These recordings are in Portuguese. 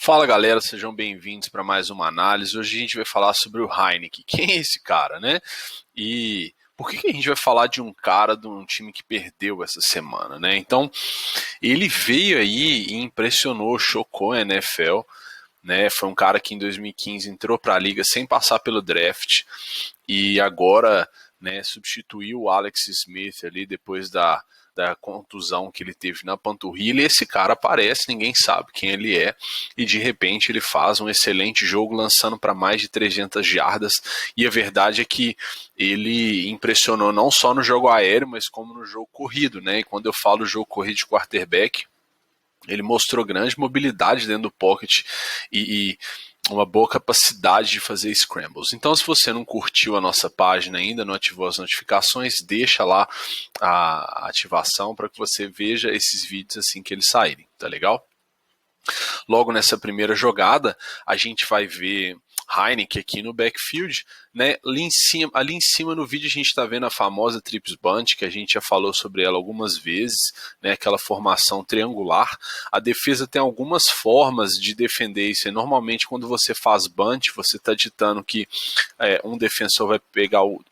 Fala galera, sejam bem-vindos para mais uma análise. Hoje a gente vai falar sobre o Heinicke. Quem é esse cara, né? E por que a gente vai falar de um cara de um time que perdeu essa semana, né? Então, ele veio aí e impressionou, chocou a NFL, né? Foi um cara que em 2015 entrou para a liga sem passar pelo draft e agora, né, substituiu o Alex Smith ali depois da contusão que ele teve na panturrilha. E esse cara aparece, ninguém sabe quem ele é, e de repente ele faz um excelente jogo lançando para mais de 300 jardas, e a verdade é que ele impressionou não só no jogo aéreo, mas como no jogo corrido, né? E quando eu falo jogo corrido de quarterback, ele mostrou grande mobilidade dentro do pocket e uma boa capacidade de fazer scrambles. Então, se você não curtiu a nossa página ainda, não ativou as notificações, deixa lá a ativação para que você veja esses vídeos assim que eles saírem, tá legal? Logo nessa primeira jogada, a gente vai ver Heinicke aqui no backfield, né? Ali em cima no vídeo a gente está vendo a famosa trips bunt, que a gente já falou sobre ela algumas vezes, né? Aquela formação triangular. A defesa tem algumas formas de defender isso. Normalmente quando você faz bunt, você está ditando que um defensor vai pegar o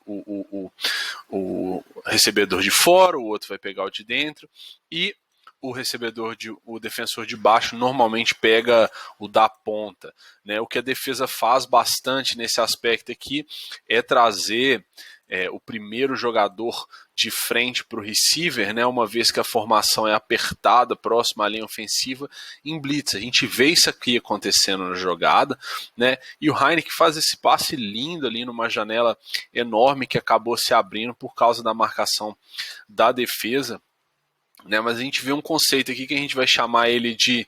recebedor de fora, o outro vai pegar o de dentro, e o defensor de baixo normalmente pega o da ponta, né? O que a defesa faz bastante nesse aspecto aqui é trazer o primeiro jogador de frente para o receiver, né? Uma vez que a formação é apertada, próxima à linha ofensiva, em blitz. A gente vê isso aqui acontecendo na jogada, né? E o Heinicke faz esse passe lindo ali numa janela enorme que acabou se abrindo por causa da marcação da defesa. Né, mas a gente vê um conceito aqui que a gente vai chamar ele de,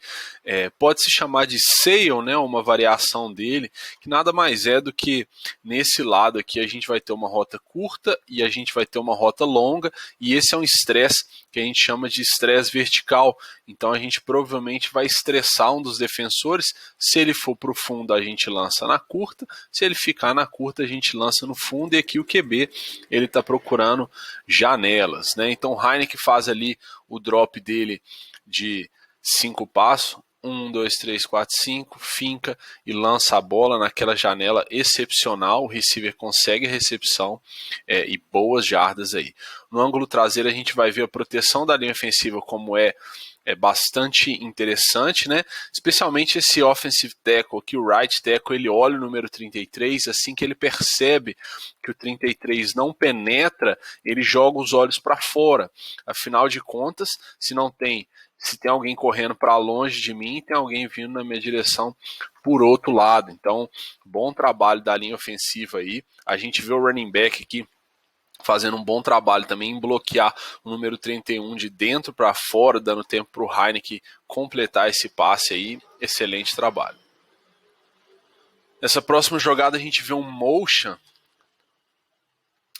pode-se chamar de sail, né, uma variação dele, que nada mais é do que nesse lado aqui a gente vai ter uma rota curta e a gente vai ter uma rota longa, e esse é um estresse que a gente chama de estresse vertical. Então a gente provavelmente vai estressar um dos defensores. Se ele for para o fundo, a gente lança na curta; se ele ficar na curta, a gente lança no fundo. E aqui o QB ele está procurando janelas, né? Então o Heinicke faz ali o drop dele de 5 passos, 1, 2, 3, 4, 5, finca e lança a bola naquela janela excepcional. O receiver consegue a recepção e boas jardas aí. No ângulo traseiro a gente vai ver a proteção da linha ofensiva, como é bastante interessante, né? Especialmente esse offensive tackle, que o right tackle, ele olha o número 33, assim que ele percebe que o 33 não penetra, ele joga os olhos para fora. Afinal de contas, se tem alguém correndo para longe de mim, tem alguém vindo na minha direção por outro lado. Então, bom trabalho da linha ofensiva aí. A gente vê o running back aqui fazendo um bom trabalho também em bloquear o número 31 de dentro para fora, dando tempo para o Heinicke completar esse passe aí. Excelente trabalho. Nessa próxima jogada a gente vê um motion,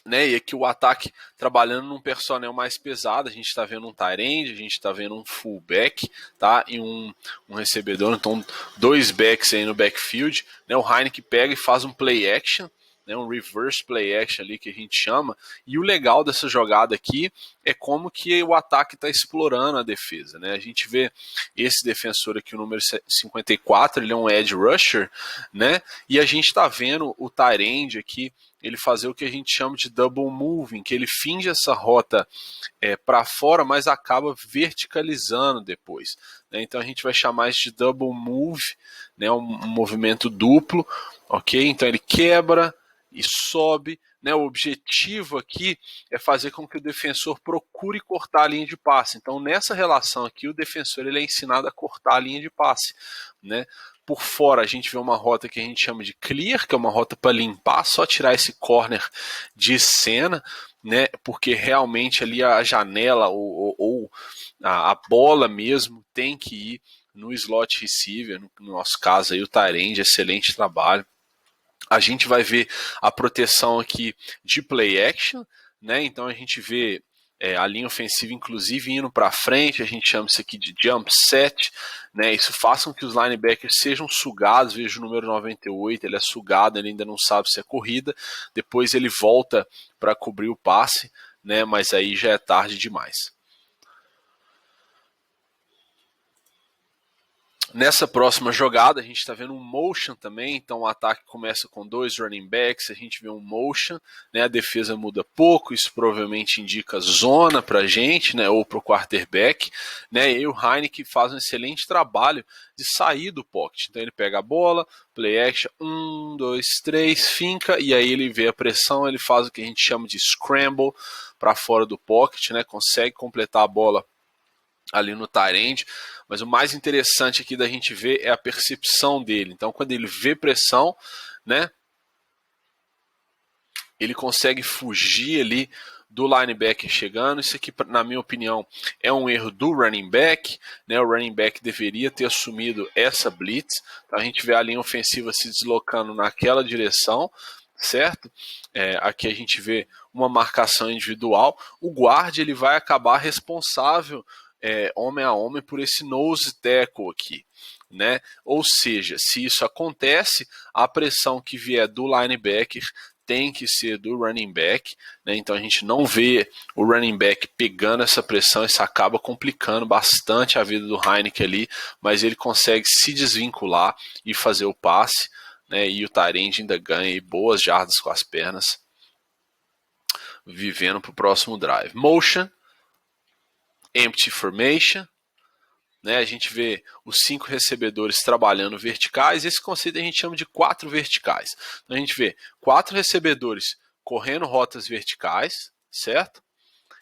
né, e aqui o ataque trabalhando num personnel mais pesado. A gente está vendo um tight end, a gente está vendo um fullback, tá, e um recebedor. Então 2 backs aí no backfield, né. O Heinicke pega e faz um play action, né, um reverse play action ali que a gente chama. E o legal dessa jogada aqui é como que o ataque está explorando a defesa, né. A gente vê esse defensor aqui, o número 54, ele é um edge rusher, né, e a gente está vendo o tight end aqui ele fazer o que a gente chama de double moving, que ele finge essa rota para fora, mas acaba verticalizando depois, né? Então a gente vai chamar isso de double move, né? Um movimento duplo, ok? Então ele quebra e sobe, né? O objetivo aqui é fazer com que o defensor procure cortar a linha de passe. Então nessa relação aqui o defensor ele é ensinado a cortar a linha de passe, né? Por fora a gente vê uma rota que a gente chama de clear, que é uma rota para limpar, só tirar esse corner de cena, né? Porque realmente ali a janela ou a bola mesmo tem que ir no slot receiver, no nosso caso aí o tight end. Excelente trabalho. A gente vai ver a proteção aqui de play action, né? Então a gente vê a linha ofensiva inclusive indo para frente. A gente chama isso aqui de jump set, né? Isso faz com que os linebackers sejam sugados. Veja o número 98, ele é sugado, ele ainda não sabe se é corrida, depois ele volta para cobrir o passe, né? Mas aí já é tarde demais. Nessa próxima jogada, a gente está vendo um motion também, então o ataque começa com 2 running backs, a gente vê um motion, né, a defesa muda pouco, isso provavelmente indica zona para a gente, né, ou para o quarterback, né, e o Heinicke faz um excelente trabalho de sair do pocket, então ele pega a bola, play action, 1, 2, 3, finca, e aí ele vê a pressão, ele faz o que a gente chama de scramble para fora do pocket, né, consegue completar a bola ali no tight end, mas o mais interessante aqui da gente ver é a percepção dele. Então, quando ele vê pressão, né, ele consegue fugir ali do linebacker chegando. Isso aqui, na minha opinião, é um erro do running back, né? O running back deveria ter assumido essa blitz. Então, a gente vê a linha ofensiva se deslocando naquela direção, certo? Aqui a gente vê uma marcação individual. O guard ele vai acabar responsável homem a homem por esse nose tackle aqui, né? Ou seja, se isso acontece, a pressão que vier do linebacker tem que ser do running back, né? Então a gente não vê o running back pegando essa pressão, isso acaba complicando bastante a vida do Heinicke ali, mas ele consegue se desvincular e fazer o passe, né? E o tight end ainda ganha boas jardas com as pernas, vivendo para o próximo drive. Motion, empty formation, né? A gente vê os 5 recebedores trabalhando verticais. Esse conceito a gente chama de 4 verticais. Então a gente vê 4 recebedores correndo rotas verticais, certo?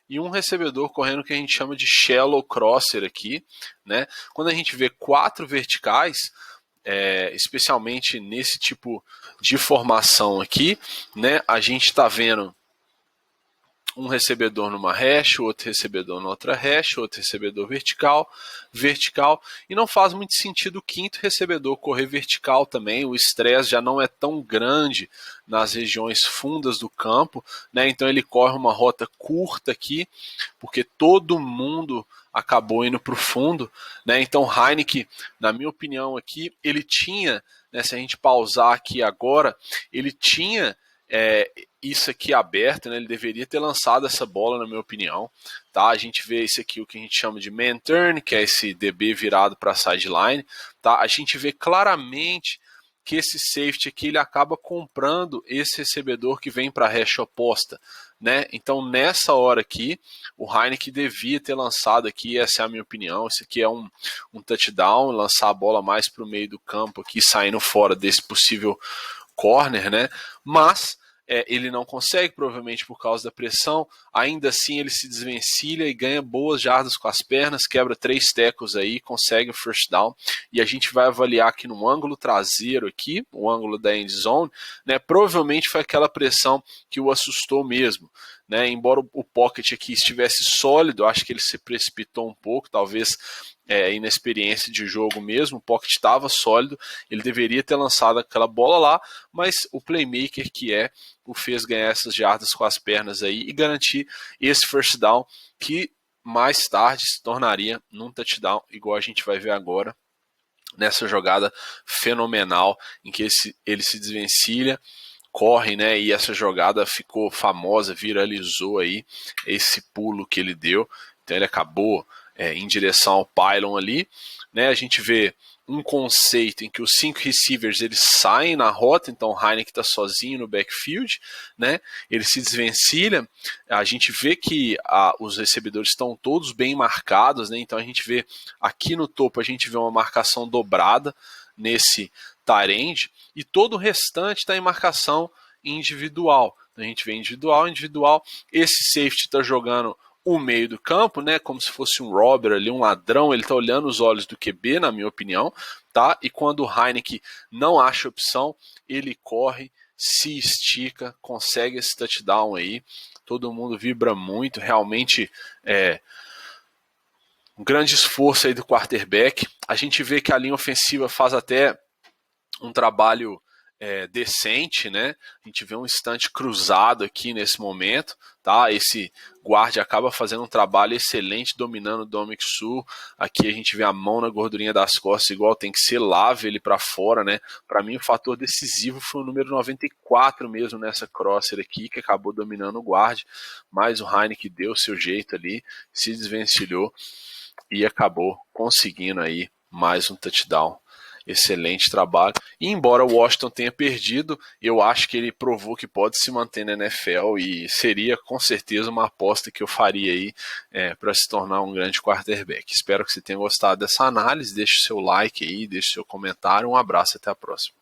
E um recebedor correndo o que a gente chama de shallow crosser aqui, né? Quando a gente vê 4 verticais, especialmente nesse tipo de formação aqui, né? A gente está vendo um recebedor numa hash, outro recebedor na outra hash, outro recebedor vertical, e não faz muito sentido o 5º recebedor correr vertical também, o estresse já não é tão grande nas regiões fundas do campo, né? Então ele corre uma rota curta aqui, porque todo mundo acabou indo para o fundo, né? Então Heinicke, na minha opinião aqui, ele tinha, né, se a gente pausar aqui agora, ele tinha isso aqui aberto, né? Ele deveria ter lançado essa bola, na minha opinião. Tá? A gente vê isso aqui, o que a gente chama de man turn, que é esse DB virado para a sideline. Tá? A gente vê claramente que esse safety aqui ele acaba comprando esse recebedor que vem para a hash oposta. Né? Então, nessa hora aqui, o Heinicke devia ter lançado aqui, essa é a minha opinião. Isso aqui é um touchdown, lançar a bola mais para o meio do campo aqui, saindo fora desse possível corner, né? Mas ele não consegue, provavelmente por causa da pressão. Ainda assim, ele se desvencilha e ganha boas jardas com as pernas, quebra 3 tackles aí, consegue o first down. E a gente vai avaliar aqui no ângulo traseiro aqui, o ângulo da end zone, né? Provavelmente foi aquela pressão que o assustou mesmo. Né? Embora o pocket aqui estivesse sólido, acho que ele se precipitou um pouco, talvez inexperiência de jogo mesmo, o pocket estava sólido, ele deveria ter lançado aquela bola lá, mas o playmaker que o fez ganhar essas jardas com as pernas aí e garantir esse first down que mais tarde se tornaria num touchdown, igual a gente vai ver agora nessa jogada fenomenal em que ele se desvencilha, corre, né? E essa jogada ficou famosa, viralizou aí esse pulo que ele deu. Então ele acabou em direção ao pylon ali, né? A gente vê um conceito em que os 5 receivers eles saem na rota, então o Heinicke está sozinho no backfield, né? Ele se desvencilha, a gente vê que os recebedores estão todos bem marcados, né? Então a gente vê aqui no topo, a gente vê uma marcação dobrada nesse tight end, e todo o restante está em marcação individual. Então a gente vê individual, esse safety está jogando o meio do campo, né, como se fosse um robber ali, um ladrão, ele está olhando os olhos do QB, na minha opinião, tá? E quando o Heinicke não acha opção, ele corre, se estica, consegue esse touchdown aí, todo mundo vibra muito, realmente um grande esforço aí do quarterback. A gente vê que a linha ofensiva faz até um trabalho decente, né? A gente vê um instante cruzado aqui nesse momento, tá? Esse guarda acaba fazendo um trabalho excelente, dominando o Dominic Su. Aqui a gente vê a mão na gordurinha das costas, igual tem que ser, lava ele para fora, né? Para mim o fator decisivo foi o número 94 mesmo nessa crosser aqui, que acabou dominando o guarda, mas o Heinicke deu seu jeito ali, se desvencilhou e acabou conseguindo aí mais um touchdown. Excelente trabalho. E embora o Washington tenha perdido, eu acho que ele provou que pode se manter na NFL e seria com certeza uma aposta que eu faria aí para se tornar um grande quarterback. Espero que você tenha gostado dessa análise. Deixe seu like aí, deixe seu comentário. Um abraço, até a próxima.